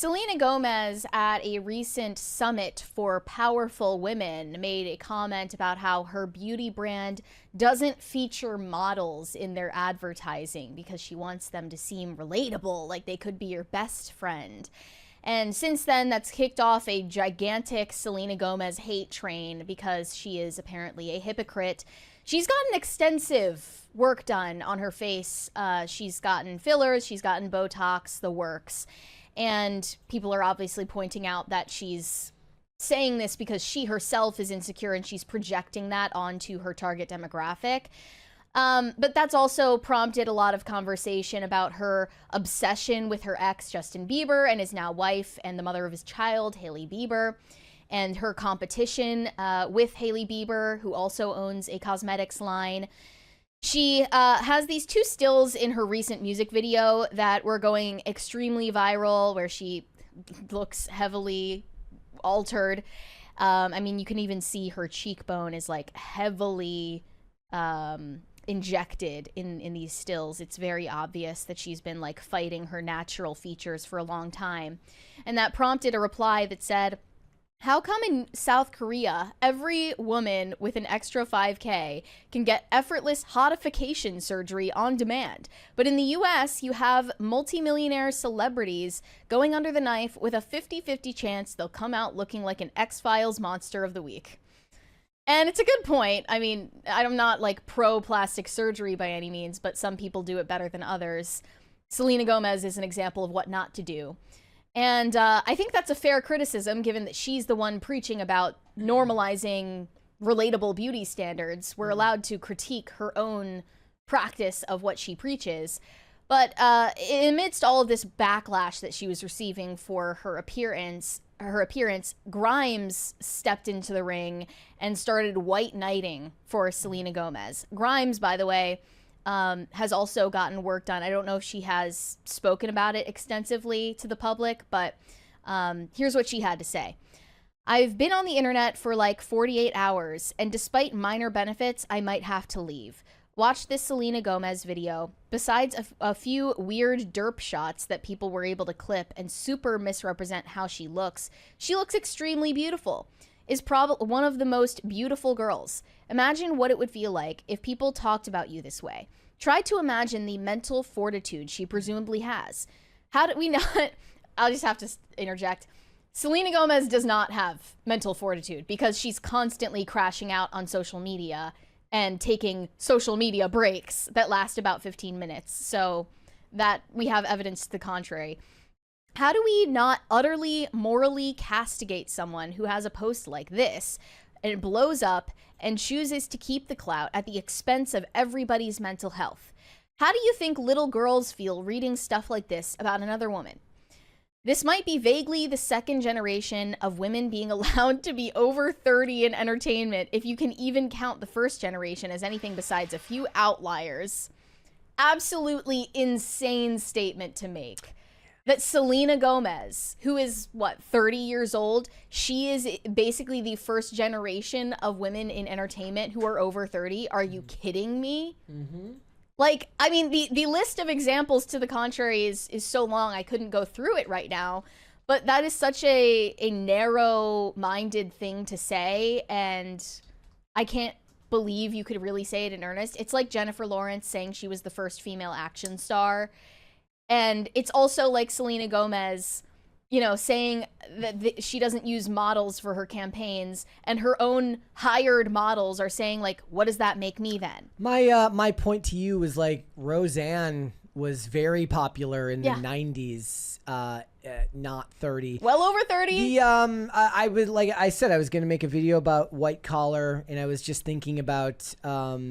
Selena Gomez at a recent summit for powerful women made a comment about how her beauty brand doesn't feature models in their advertising because she wants them to seem relatable, like they could be your best friend. And since then, that's kicked off a gigantic Selena Gomez hate train because she is apparently a hypocrite. She's gotten extensive work done on her face. She's gotten fillers, she's gotten Botox, the works. And people are obviously pointing out that she's saying this because she herself is insecure and she's projecting that onto her target demographic. But that's also prompted a lot of conversation about her obsession with her ex, Justin Bieber, and his now wife and the mother of his child, Hailey Bieber, and her competition with Hailey Bieber, who also owns a cosmetics line. She has these two stills in her recent music video that were going extremely viral, where she looks heavily altered. I mean, you can even see her cheekbone is like heavily injected in these stills. It's very obvious that she's been like fighting her natural features for a long time. And that prompted a reply that said, "How come in South Korea, every woman with an extra 5K can get effortless hottification surgery on demand? But in the US, you have multimillionaire celebrities going under the knife with a 50-50 chance they'll come out looking like an X-Files monster of the week." And it's a good point. I mean, I'm not like pro plastic surgery by any means, but some people do it better than others. Selena Gomez is an example of what not to do. And I think that's a fair criticism, given that she's the one preaching about normalizing relatable beauty standards. We're allowed to critique her own practice of what she preaches. But amidst all of this backlash that she was receiving for her appearance, Grimes stepped into the ring and started white knighting for Selena Gomez. Grimes, by the way, has also gotten work done. I don't know if she has spoken about it extensively to the public, but here's what she had to say. "I've been on the internet for like 48 hours, and despite minor benefits, I might have to leave. Watch this Selena Gomez video. Besides a few weird derp shots that people were able to clip and super misrepresent how she looks extremely beautiful. Is probably one of the most beautiful girls. Imagine what it would feel like if people talked about you this way. Try to imagine the mental fortitude she presumably has. How do we not..." I'll just have to interject. Selena Gomez does not have mental fortitude because she's constantly crashing out on social media and taking social media breaks that last about 15 minutes. So that we have evidence to the contrary. How do we not utterly morally castigate someone who has a post like this and it blows up and chooses to keep the clout at the expense of everybody's mental health? How do you think little girls feel reading stuff like this about another woman? This might be vaguely the second generation of women being allowed to be over 30 in entertainment, if you can even count the first generation as anything besides a few outliers. Absolutely insane statement to make. That Selena Gomez, who is, what, 30 years old, she is basically the first generation of women in entertainment who are over 30. Are you kidding me? Mm-hmm. Like, I mean, the list of examples to the contrary is so long, I couldn't go through it right now. But that is such a narrow-minded thing to say, and I can't believe you could really say it in earnest. It's like Jennifer Lawrence saying she was the first female action star. And it's also like Selena Gomez, you know, saying that she doesn't use models for her campaigns, and her own hired models are saying, like, what does that make me then? My point to you is, like, Roseanne was very popular in the 90s, not 30. Well over 30. I would, like I said, I was going to make a video about White Collar, and I was just thinking about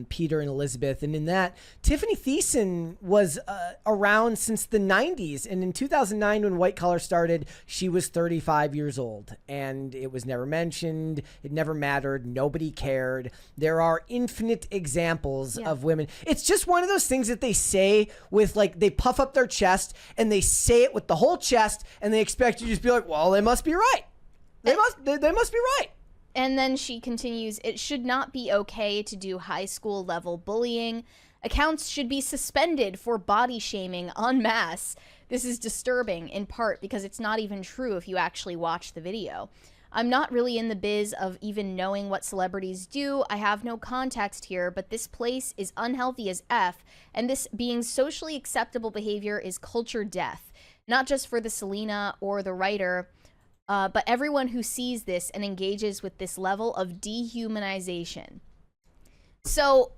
Peter and Elizabeth. And in that, Tiffany Thiessen was around since the 90s. And in 2009, when White Collar started, she was 35 years old. And it was never mentioned. It never mattered. Nobody cared. There are infinite examples of women. It's just one of those things that they say with, like, they puff up their chest and they say it with the whole chest, and they expect you to just be like, well, they must be right. They must be right. And then she continues, "It should not be okay to do high school level bullying. Accounts should be suspended for body shaming en masse. This is disturbing in part because it's not even true if you actually watch the video. I'm not really in the biz of even knowing what celebrities do. I have no context here, but this place is unhealthy as F, and this being socially acceptable behavior is culture death. Not just for the Selena or the writer, but everyone who sees this and engages with this level of dehumanization. So,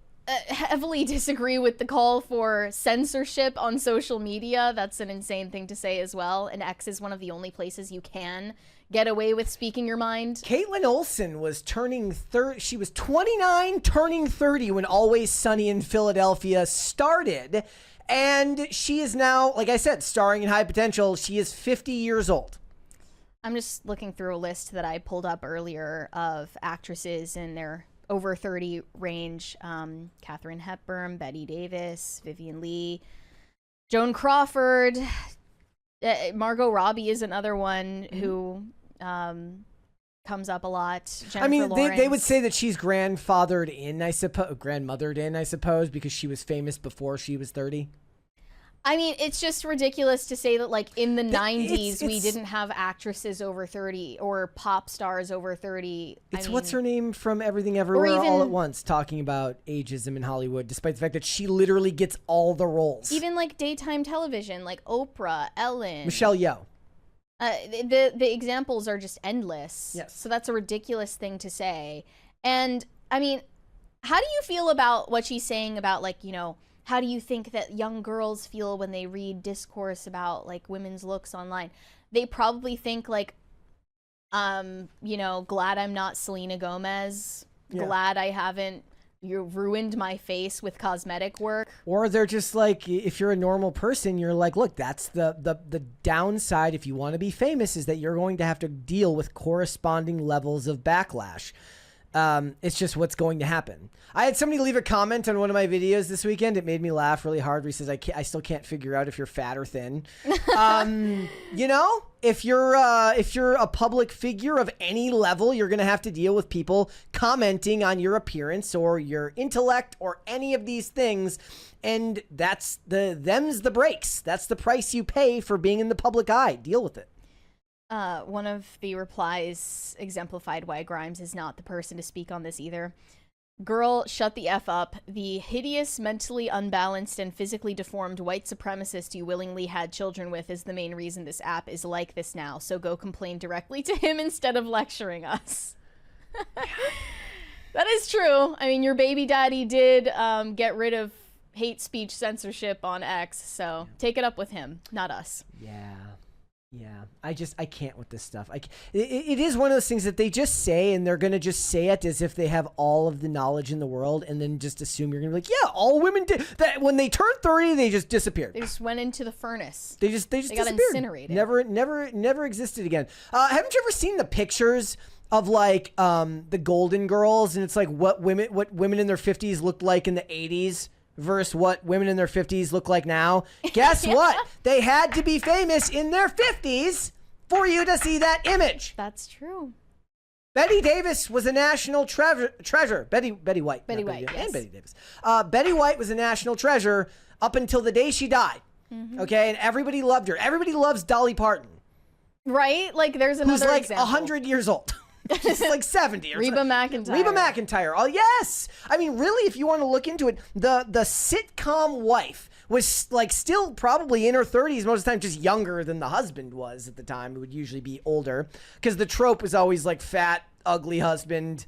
heavily disagree with the call for censorship on social media. That's an insane thing to say as well. And X is one of the only places you can get away with speaking your mind. Caitlin Olsen was turning 30. She was 29, turning 30 when Always Sunny in Philadelphia started. And she is now, like I said, starring in High Potential. She is 50 years old. I'm just looking through a list that I pulled up earlier of actresses in their over 30 range. Katharine Hepburn, Bette Davis, Vivian Leigh, Joan Crawford, Margot Robbie is another one who comes up a lot. Jennifer I mean, Lawrence. they would say that she's grandmothered in, I suppose, because she was famous before she was 30. I mean, it's just ridiculous to say that, like, in the 90s, we didn't have actresses over 30 or pop stars over 30. It's what's her name from Everything Everywhere All at Once, talking about ageism in Hollywood, despite the fact that she literally gets all the roles. Even, like, daytime television, like Oprah, Ellen. Michelle Yeoh. The examples are just endless. Yes. So that's a ridiculous thing to say. And, I mean, how do you feel about what she's saying about, like, you know, how do you think that young girls feel when they read discourse about, like, women's looks online? They probably think, like, you know, glad I'm not Selena Gomez. Yeah. Glad I haven't ruined my face with cosmetic work. Or they're just like, if you're a normal person, you're like, look, that's the downside if you want to be famous, is that you're going to have to deal with corresponding levels of backlash. It's just what's going to happen. I had somebody leave a comment on one of my videos this weekend. It made me laugh really hard. Where he says, I still can't figure out if you're fat or thin. You know, if you're a public figure of any level, you're going to have to deal with people commenting on your appearance or your intellect or any of these things. And them's the breaks. That's the price you pay for being in the public eye. Deal with it. One of the replies exemplified why Grimes is not the person to speak on this either. Girl, shut the F up. The hideous, mentally unbalanced, and physically deformed white supremacist you willingly had children with is the main reason this app is like this now, so go complain directly to him instead of lecturing us. That is true. I mean, your baby daddy did get rid of hate speech censorship on X, so take it up with him, not us. Yeah, I can't with this stuff. It is one of those things that they just say, and they're going to just say it as if they have all of the knowledge in the world, and then just assume you're going to be like, yeah, all women did that. When they turned 30, they just disappeared. They just went into the furnace. They got incinerated. Never existed again. Haven't you ever seen the pictures of, like, the Golden Girls, and it's like what women in their 50s looked like in the 80s? Versus what women in their 50s look like now. Guess what? They had to be famous in their 50s for you to see that image. That's true. Bette Davis was a national treasure. Betty White. Betty White, yes. And Bette Davis. Betty White was a national treasure up until the day she died. Mm-hmm. Okay, and everybody loved her. Everybody loves Dolly Parton. Right? Like, there's another who's like example. 100 years old. She's like 70 or Reba McEntire. Oh, yes. I mean, really, if you want to look into it, the sitcom wife was, like, still probably in her 30s most of the time, just younger than the husband was at the time. It would usually be older, because the trope was always, like, fat, ugly husband,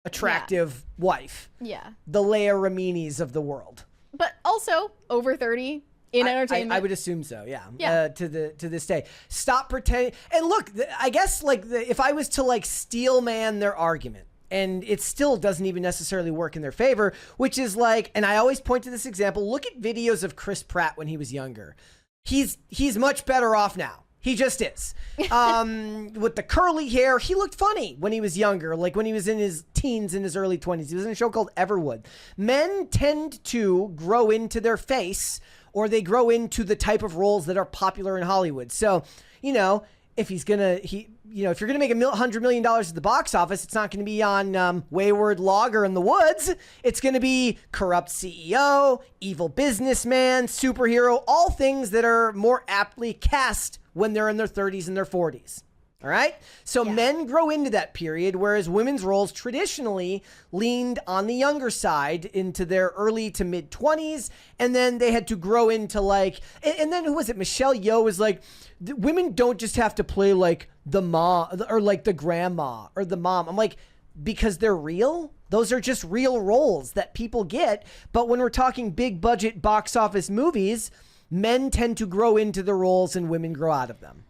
attractive wife. Yeah. The Leia Raminis of the world. But also over 30. In entertainment. I would assume so, yeah. To this day. Stop pretending. And look, I guess, like, if I was to, like, steel man their argument, and it still doesn't even necessarily work in their favor, which is like, and I always point to this example, look at videos of Chris Pratt when he was younger. He's much better off now. He just is. With the curly hair, he looked funny when he was younger, like when he was in his teens, in his early 20s. He was in a show called Everwood. Men tend to grow into their face, or they grow into the type of roles that are popular in Hollywood. So, you know, if he's gonna, if you're gonna make $100 million at the box office, it's not gonna be on Wayward Logger in the Woods. It's gonna be corrupt CEO, evil businessman, superhero, all things that are more aptly cast when they're in their 30s and their 40s. All right. So men grow into that period, whereas women's roles traditionally leaned on the younger side into their early to mid 20s. And then they had to grow into and then who was it? Michelle Yeoh was like, women don't just have to play like the mom or like the grandma or the mom. I'm like, because they're real. Those are just real roles that people get. But when we're talking big budget box office movies, men tend to grow into the roles and women grow out of them.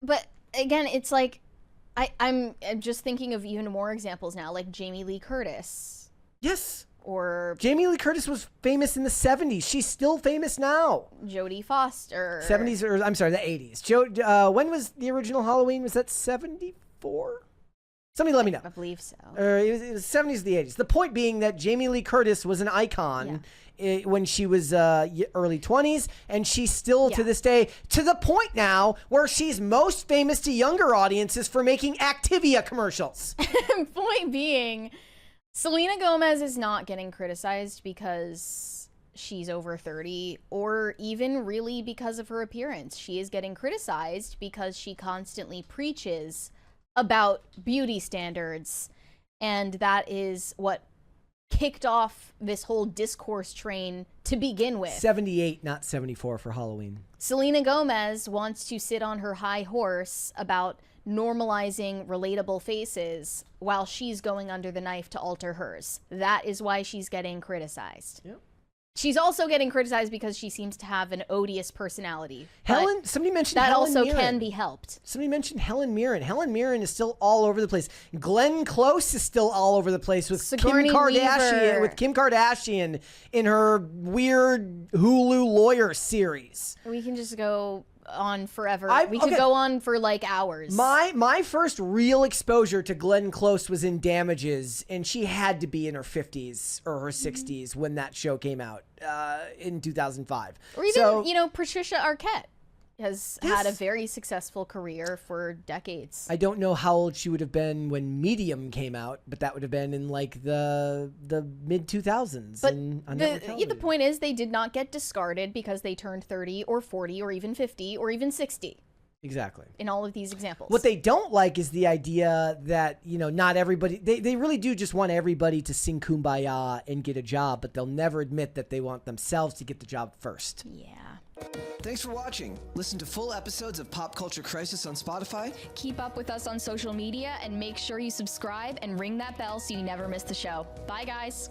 But again, it's like I'm just thinking of even more examples now, like Jamie Lee Curtis. Yes. Or Jamie Lee Curtis was famous in the 70s. She's still famous now. Jodie Foster. 70s, or I'm sorry, the 80s. When was the original Halloween? Was that 74? Somebody let me know. I believe so. It was 70s or the 80s. The point being that Jamie Lee Curtis was an icon when she was early 20s, and she's still to this day, to the point now where she's most famous to younger audiences for making Activia commercials. Point being, Selena Gomez is not getting criticized because she's over 30 or even really because of her appearance. She is getting criticized because she constantly preaches about beauty standards, and that is what kicked off this whole discourse train to begin with. 78, not 74 for Halloween. Selena Gomez wants to sit on her high horse about normalizing relatable faces while she's going under the knife to alter hers. That is why she's getting criticized. Yep. She's also getting criticized because she seems to have an odious personality. Somebody mentioned that Helen also Mirren. can be helped. Somebody mentioned Helen Mirren. Helen Mirren is still all over the place. Glenn Close is still all over the place with Sigourney Kim Kardashian. Weaver. With Kim Kardashian in her weird Hulu lawyer series. We can just go on forever. We okay. could go on for like hours. My first real exposure to Glenn Close was in Damages, and she had to be in her 50s or her 60s when that show came out in 2005. Or even, Patricia Arquette has had a very successful career for decades. I don't know how old she would have been when Medium came out, but that would have been in like the mid 2000s. But the point is, they did not get discarded because they turned 30 or 40 or even 50 or even 60. Exactly. In all of these examples. What they don't like is the idea that, not everybody, they really do just want everybody to sing Kumbaya and get a job, but they'll never admit that they want themselves to get the job first. Yeah. Thanks for watching. Listen to full episodes of Pop Culture Crisis on Spotify. Keep up with us on social media and make sure you subscribe and ring that bell so you never miss the show. Bye, guys.